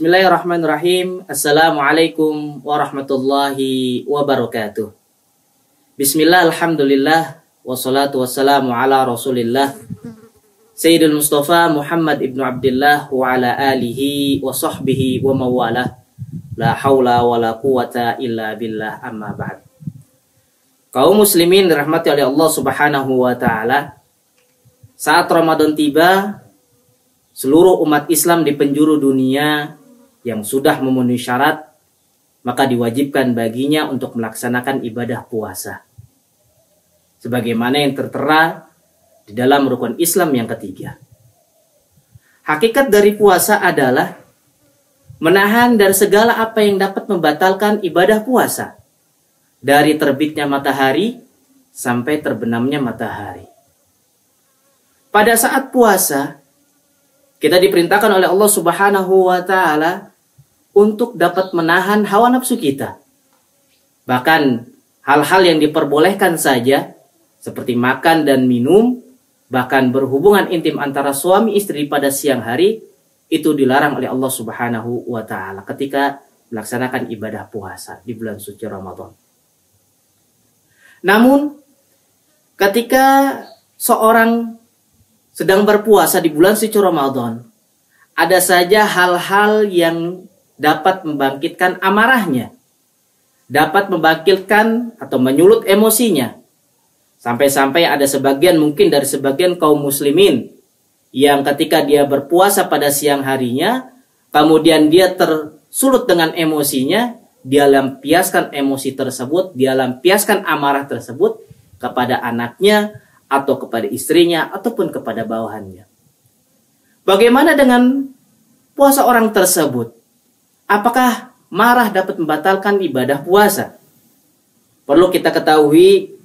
Bismillahirrahmanirrahim. Assalamualaikum warahmatullahi wabarakatuh. Bismillah, alhamdulillah, wassalatu wassalamu ala rasulillah Sayyidul Mustafa Muhammad ibnu Abdillah wa ala alihi wa sahbihi wa mawalah. La hawla wa la quwata illa billah, amma ba'd. Kaum muslimin dirahmati oleh Allah subhanahu wa ta'ala, saat Ramadan tiba, seluruh umat Islam di penjuru dunia yang sudah memenuhi syarat, maka diwajibkan baginya untuk melaksanakan ibadah puasa. Sebagaimana yang tertera di dalam rukun Islam yang ketiga. Hakikat dari puasa adalah menahan dari segala apa yang dapat membatalkan ibadah puasa. Dari terbitnya matahari sampai terbenamnya matahari. Pada saat puasa, kita diperintahkan oleh Allah subhanahu wa ta'ala untuk dapat menahan hawa nafsu kita. Bahkan hal-hal yang diperbolehkan saja, seperti makan dan minum, bahkan berhubungan intim antara suami istri pada siang hari, itu dilarang oleh Allah subhanahu wa ta'ala ketika melaksanakan ibadah puasa di bulan suci Ramadan. Namun, ketika seorang sedang berpuasa di bulan suci Ramadan, ada saja hal-hal yang dapat membangkitkan amarahnya, dapat membangkitkan atau menyulut emosinya. Sampai-sampai ada sebagian, mungkin dari sebagian kaum muslimin, yang ketika dia berpuasa pada siang harinya, kemudian dia tersulut dengan emosinya, dia lampiaskan emosi tersebut, dia lampiaskan amarah tersebut kepada anaknya, atau kepada istrinya, ataupun kepada bawahannya. Bagaimana dengan puasa orang tersebut? Apakah marah dapat membatalkan ibadah puasa? Perlu kita ketahui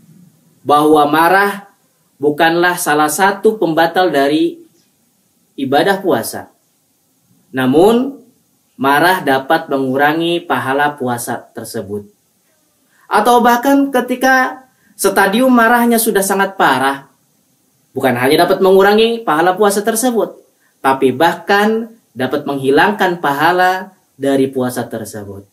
bahwa marah bukanlah salah satu pembatal dari ibadah puasa. Namun, marah dapat mengurangi pahala puasa tersebut. Atau bahkan ketika stadium marahnya sudah sangat parah, bukan hanya dapat mengurangi pahala puasa tersebut, tapi bahkan dapat menghilangkan pahala dari puasa tersebut.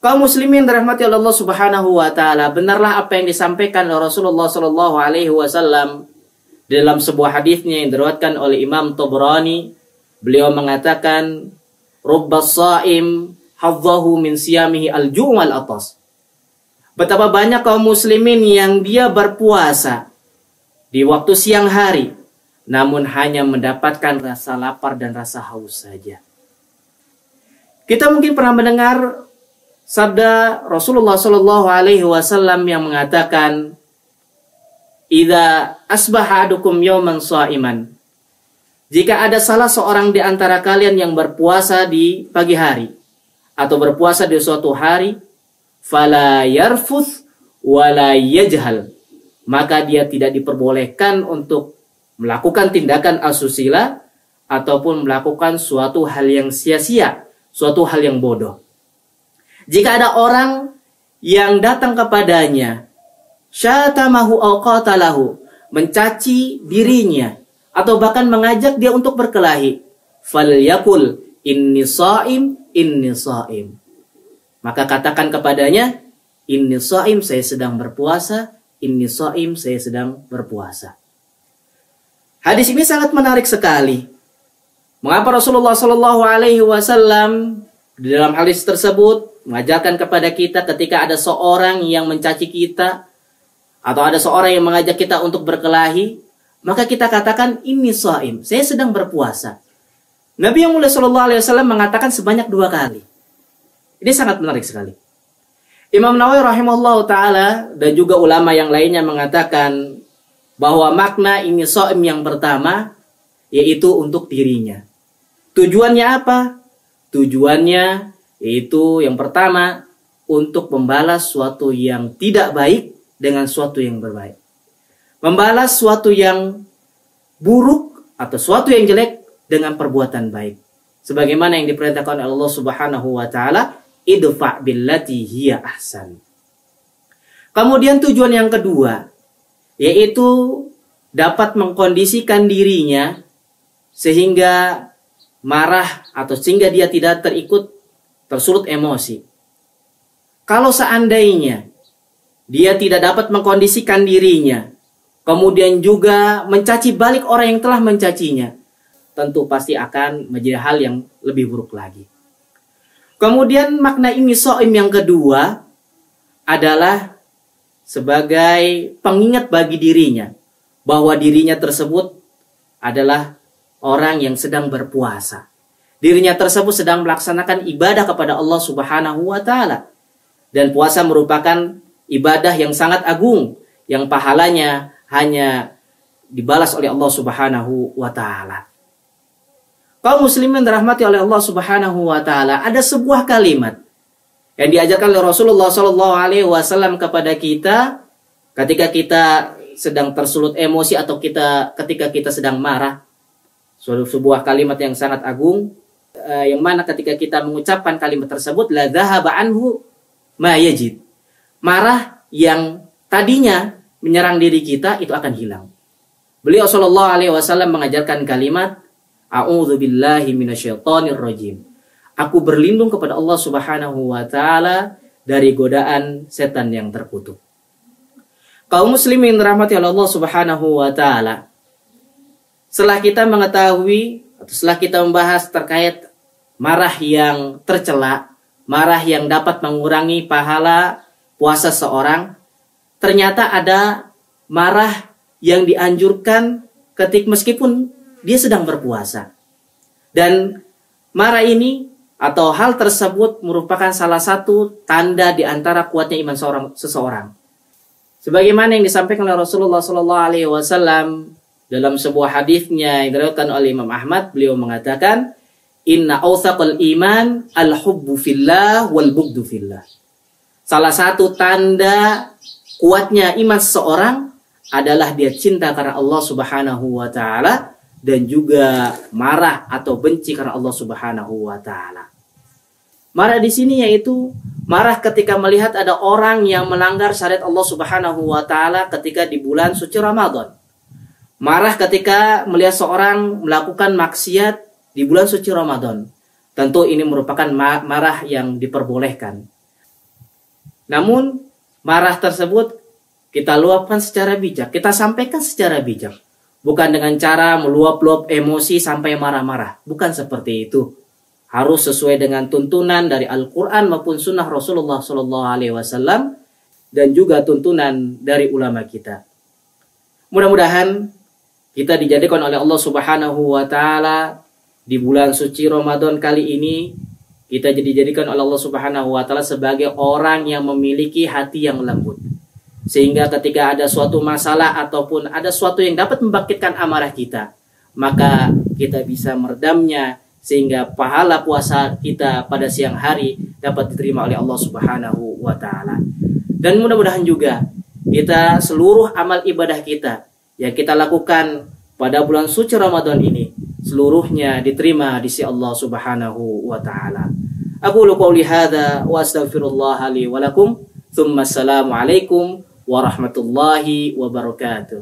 Kaum muslimin dirahmati oleh Allah subhanahu wa ta'ala, benarlah apa yang disampaikan oleh Rasulullah sallallahu alaihi wasallam dalam sebuah hadisnya yang diriwayatkan oleh Imam Tabrani. Beliau mengatakan, "Rubbas sha'im hadzahu min siyamihi al-ju' wal atas." Betapa banyak kaum muslimin yang dia berpuasa di waktu siang hari, namun hanya mendapatkan rasa lapar dan rasa haus saja. Kita mungkin pernah mendengar sabda Rasulullah Shallallahu Alaihi Wasallam yang mengatakan, "Idza asbaha ahadukum yawman sha'iman." Jika ada salah seorang di antara kalian yang berpuasa di pagi hari atau berpuasa di suatu hari, fala yarfuth wala yajhal, maka dia tidak diperbolehkan untuk melakukan tindakan asusila ataupun melakukan suatu hal yang sia-sia, suatu hal yang bodoh. Jika ada orang yang datang kepadanya, syatamahu aw qatalahu, mencaci dirinya atau bahkan mengajak dia untuk berkelahi, falyakul inni shaim, inni shaim. Maka katakan kepadanya, inni shaim, saya sedang berpuasa, inni shaim, saya sedang berpuasa. Hadis ini sangat menarik sekali. Mengapa Rasulullah Shallallahu Alaihi Wasallam di dalam hadis tersebut mengajarkan kepada kita ketika ada seorang yang mencaci kita atau ada seorang yang mengajak kita untuk berkelahi, maka kita katakan inni shaim, saya sedang berpuasa. Nabi yang mulia Shallallahu Alaihi Wasallam mengatakan sebanyak 2 kali. Ini sangat menarik sekali. Imam Nawawi rahimahullah ta'ala dan juga ulama yang lainnya mengatakan bahwa makna ini shaim yang pertama yaitu untuk dirinya. Tujuannya apa? Tujuannya yaitu yang pertama untuk membalas suatu yang tidak baik dengan suatu yang berbaik. Membalas suatu yang buruk atau suatu yang jelek dengan perbuatan baik. Sebagaimana yang diperintahkan oleh Allah subhanahu wa ta'ala, idfa' billati hiya ahsan. Kemudian tujuan yang kedua yaitu dapat mengkondisikan dirinya sehingga marah atau sehingga dia tidak tersulut emosi. Kalau seandainya dia tidak dapat mengkondisikan dirinya, kemudian juga mencaci balik orang yang telah mencacinya, tentu pasti akan menjadi hal yang lebih buruk lagi. Kemudian makna ini shaim yang kedua adalah sebagai pengingat bagi dirinya bahwa dirinya tersebut adalah orang yang sedang berpuasa. Dirinya tersebut sedang melaksanakan ibadah kepada Allah Subhanahu wa Ta'ala. Dan puasa merupakan ibadah yang sangat agung, yang pahalanya hanya dibalas oleh Allah Subhanahu wa Ta'ala. Kaum muslimin dirahmati oleh Allah Subhanahu wa Ta'ala, ada sebuah kalimat yang diajarkan oleh Rasulullah SAW kepada kita ketika kita sedang tersulut emosi atau ketika kita sedang marah. Sebuah kalimat yang sangat agung, yang mana ketika kita mengucapkan kalimat tersebut, la dhahaba anhu ma yajid. Marah yang tadinya menyerang diri kita itu akan hilang. Beliau SAW mengajarkan kalimat, a'udzu billahi minasyaitonir rajim. Aku berlindung kepada Allah Subhanahu wa Ta'ala dari godaan setan yang terkutuk. Kaum muslimin dirahmati oleh Allah Subhanahu wa Ta'ala, setelah kita mengetahui atau setelah kita membahas terkait marah yang tercela, marah yang dapat mengurangi pahala puasa seorang, ternyata ada marah yang dianjurkan meskipun dia sedang berpuasa. Dan marah ini atau hal tersebut merupakan salah satu tanda di antara kuatnya iman seseorang. Sebagaimana yang disampaikan oleh Rasulullah SAW dalam sebuah hadisnya yang diriwayatkan oleh Imam Ahmad, beliau mengatakan, inna awthaqal iman al-hubbu fillah wal bughdu fillah. Salah satu tanda kuatnya iman seseorang adalah dia cinta karena Allah Subhanahu wa Ta'ala dan juga marah atau benci karena Allah Subhanahu wa Ta'ala. Marah di sini yaitu marah ketika melihat ada orang yang melanggar syariat Allah Subhanahu wa Ta'ala ketika di bulan suci Ramadan. Marah ketika melihat seorang melakukan maksiat di bulan suci Ramadan. Tentu ini merupakan marah yang diperbolehkan. Namun marah tersebut kita luapkan secara bijak, kita sampaikan secara bijak. Bukan dengan cara meluap-luap emosi sampai marah-marah. Bukan seperti itu. Harus sesuai dengan tuntunan dari Al-Quran maupun sunnah Rasulullah SAW dan juga tuntunan dari ulama kita. Mudah-mudahan kita dijadikan oleh Allah Subhanahu wa Ta'ala di bulan suci Ramadan kali ini, kita dijadikan oleh Allah Subhanahu wa Ta'ala sebagai orang yang memiliki hati yang lembut. Sehingga ketika ada suatu masalah ataupun ada suatu yang dapat membangkitkan amarah kita, maka kita bisa meredamnya sehingga pahala puasa kita pada siang hari dapat diterima oleh Allah Subhanahu wa Ta'ala. Dan mudah-mudahan juga kita seluruh amal ibadah kita yang kita lakukan pada bulan suci Ramadan ini seluruhnya diterima di sisi Allah Subhanahu wa Ta'ala. Aqulu qouli hadza wa astaghfirullah li wa lakum. Tsumma assalamu alaikum warahmatullahi wabarakatuh.